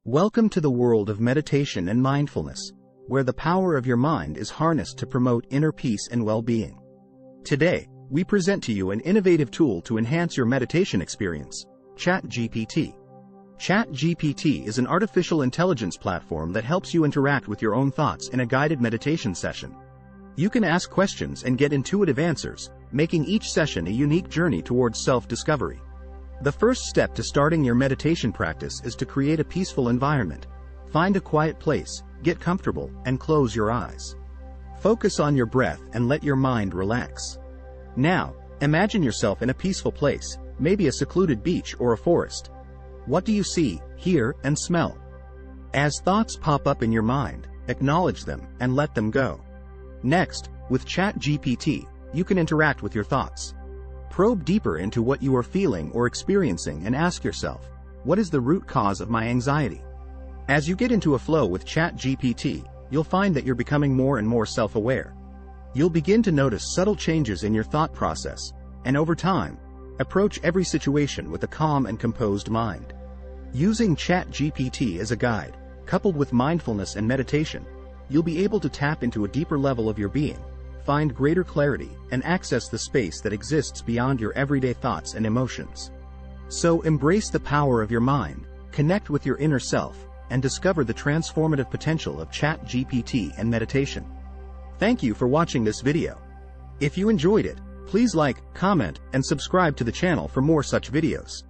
Welcome to the world of meditation and mindfulness, where the power of your mind is harnessed to promote inner peace and well-being. Today, we present to you an innovative tool to enhance your meditation experience, Chat GPT. Chat GPT is an artificial intelligence platform that helps you interact with your own thoughts in a guided meditation session. You can ask questions and get intuitive answers, making each session a unique journey towards self-discovery. The first step to starting your meditation practice is to create a peaceful environment. Find a quiet place, get comfortable, and close your eyes. Focus on your breath and let your mind relax. Now, imagine yourself in a peaceful place, maybe a secluded beach or a forest. What do you see, hear, and smell? As thoughts pop up in your mind, acknowledge them and let them go. Next, with Chat GPT, you can interact with your thoughts. Probe deeper into what you are feeling or experiencing and ask yourself, what is the root cause of my anxiety? As you get into a flow with Chat GPT, you'll find that you're becoming more and more self-aware. You'll begin to notice subtle changes in your thought process, and over time, approach every situation with a calm and composed mind. Using Chat GPT as a guide, coupled with mindfulness and meditation, you'll be able to tap into a deeper level of your being, find greater clarity, and access the space that exists beyond your everyday thoughts and emotions. So embrace the power of your mind, connect with your inner self, and discover the transformative potential of Chat GPT and meditation. Thank you for watching this video. If you enjoyed it, please like, comment, and subscribe to the channel for more such videos.